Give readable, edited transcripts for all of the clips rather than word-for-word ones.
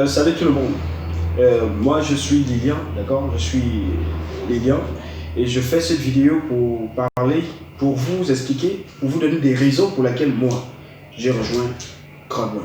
Salut tout le monde. Moi je suis Lilian, d'accord? Je suis Lilian et je fais cette vidéo pour parler, pour vous expliquer, pour vous donner des raisons pour lesquelles moi j'ai rejoint Crowdone.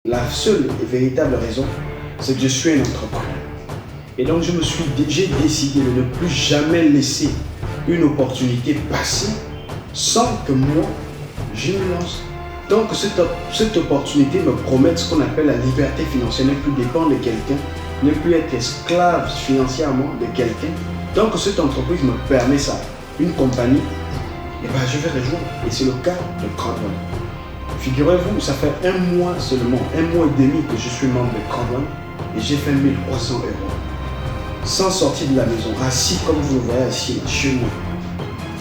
La seule et véritable raison, c'est que je suis un entrepreneur. Et donc j'ai décidé de ne plus jamais laisser une opportunité passer sans que moi, je me lance. Tant que cette opportunité me promette ce qu'on appelle la liberté financière, ne plus dépendre de quelqu'un, ne plus être esclave financièrement de quelqu'un, tant que cette entreprise me permet ça, une compagnie, eh ben je vais rejoindre. Et c'est le cas de Crowdone. Figurez-vous, ça fait un mois seulement, un mois et demi que je suis membre de Crowdone et j'ai fait 1300 €. Sans sortir de la maison, assis comme vous le voyez ici, chez moi.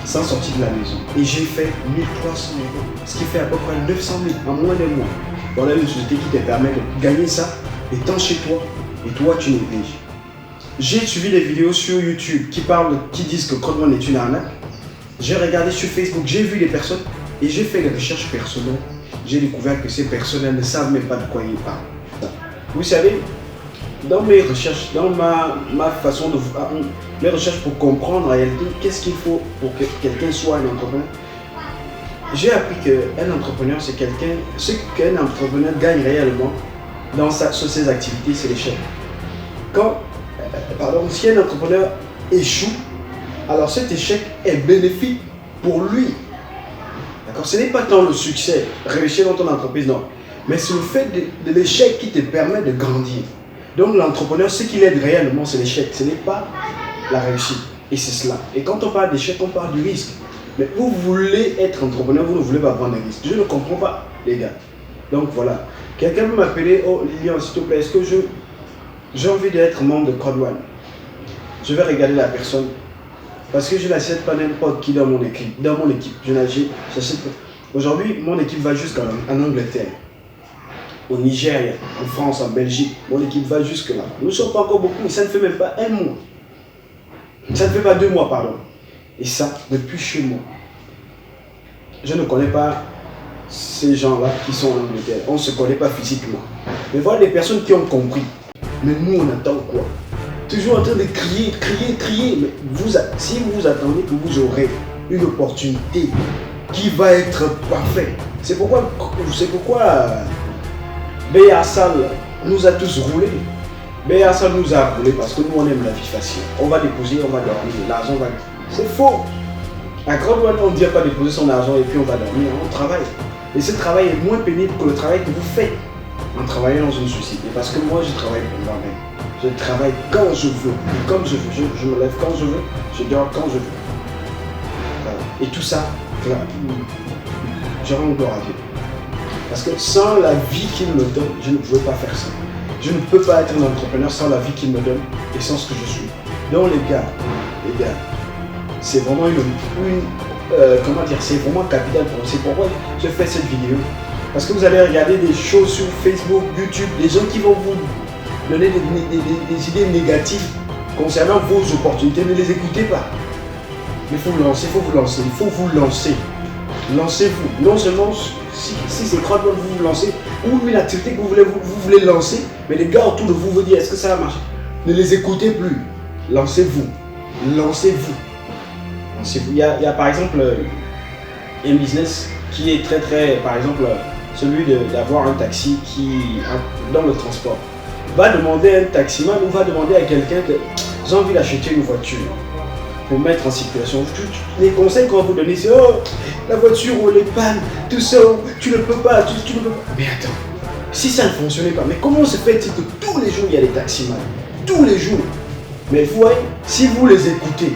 Sans sortir de la maison. Et j'ai fait 1300 €. Ce qui fait à peu près 900 000 en moins d'un mois. Voilà une société qui te permet de gagner ça étant chez toi et toi tu négliges. J'ai suivi des vidéos sur YouTube qui disent que Crowdone est une arnaque. J'ai regardé sur Facebook, j'ai vu des personnes et j'ai fait des recherches personnelles. J'ai découvert que ces personnes ne savent même pas de quoi ils parlent. Vous savez, dans mes recherches, dans ma façon de voir, mes recherches pour comprendre en réalité qu'est-ce qu'il faut pour que quelqu'un soit un entrepreneur, j'ai appris qu'un entrepreneur, c'est quelqu'un, ce qu'un entrepreneur gagne réellement sur ses activités, c'est l'échec. Si un entrepreneur échoue, alors cet échec est bénéfique pour lui. Ce n'est pas tant le succès, réussir dans ton entreprise, non. Mais c'est le fait de l'échec qui te permet de grandir. Donc l'entrepreneur, ce qu'il aide réellement, c'est l'échec. Ce n'est pas la réussite. Et c'est cela. Et quand on parle d'échec, on parle du risque. Mais vous voulez être entrepreneur, vous ne voulez pas prendre des risques. Je ne comprends pas, les gars. Donc voilà. Quelqu'un peut m'appeler, oh Lilian, s'il te plaît, est-ce que j'ai envie d'être membre de Crowdone? Je vais regarder la personne. Parce que je n'achète pas n'importe qui dans mon équipe. Aujourd'hui, mon équipe va jusqu'en Angleterre, au Nigeria, en France, en Belgique. Mon équipe va jusque là. Nous ne sommes pas encore beaucoup, mais ça ne fait même pas un mois. Ça ne fait pas 2 mois, pardon. Et ça, depuis chez moi. Je ne connais pas ces gens-là qui sont en Angleterre. On ne se connaît pas physiquement. Mais voilà des personnes qui ont compris. Mais nous, on attend quoi? Toujours en train de crier, mais si vous attendez que vous aurez une opportunité qui va être parfaite, c'est pourquoi Béassal nous a tous roulé. Béassal nous a roulé parce que nous on aime la vie facile. On va déposer, on va dormir, l'argent va... C'est faux. À Crowdone, on ne dit pas déposer son argent et puis on va dormir, on travaille. Et ce travail est moins pénible que le travail que vous faites en travaillant dans une société. Parce que moi, je travaille pour moi-même. Je travaille quand je veux, comme je veux. Je me lève quand je veux, je dors quand je veux. Voilà. Et tout ça, je rends gloire à Dieu. Parce que sans la vie qu'il me donne, je ne pouvais pas faire ça. Je ne peux pas être un entrepreneur sans la vie qu'il me donne et sans ce que je suis. Donc les gars, c'est vraiment c'est vraiment capital pour moi. C'est pourquoi je fais cette vidéo. Parce que vous allez regarder des choses sur Facebook, YouTube, des gens qui vont vous donner des idées négatives concernant vos opportunités, ne les écoutez pas. Il faut vous lancer, il faut vous lancer. Lancez-vous. Non seulement si c'est Crowdone vous vous lancez, ou une activité que vous voulez lancer, mais les gars autour de vous vous disent est-ce que ça va marcher? Ne les écoutez plus. Lancez-vous. Lancez-vous. Il y a par exemple un business qui est très, par exemple, celui d'avoir un taxi dans le transport. Va demander à un taximan ou va demander à quelqu'un que j'ai envie d'acheter une voiture pour mettre en circulation. Les conseils qu'on va vous donner, c'est oh, la voiture, on les panne, tout ça, tu ne peux pas, tu ne peux pas. Mais attends, si ça ne fonctionnait pas, mais comment se fait-il que tous les jours il y a des taximans? Tous les jours. Mais vous voyez, si vous les écoutez,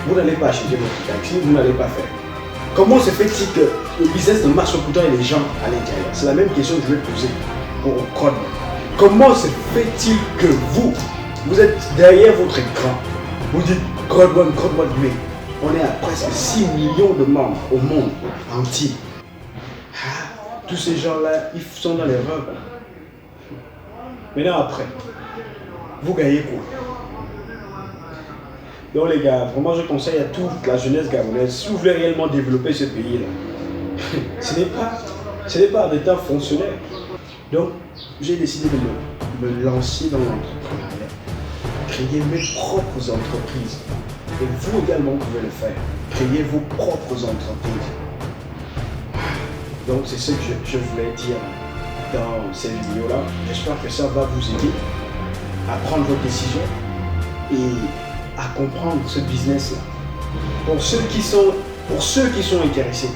vous n'allez pas acheter votre taxi, vous n'allez pas faire. Comment se fait-il que le business ne marche pas pourtant et les gens à l'intérieur? C'est la même question que je vais poser pour Crodman. Comment se fait-il que vous êtes derrière votre écran, vous dites Crodman, mais on est à presque 6 millions de membres au monde entier. Tous ces gens-là, ils sont dans l'erreur. Maintenant après, vous gagnez quoi? Donc les gars, vraiment je conseille à toute la jeunesse gabonaise, si vous voulez réellement développer ce pays-là, ce n'est pas un état fonctionnaire. Donc j'ai décidé de me lancer dans l'entrepreneuriat, créer mes propres entreprises. Et vous également pouvez le faire, créer vos propres entreprises. Donc c'est ce que je voulais dire dans cette vidéo-là. J'espère que ça va vous aider à prendre vos décisions et à comprendre ce business-là. Pour ceux qui sont intéressés,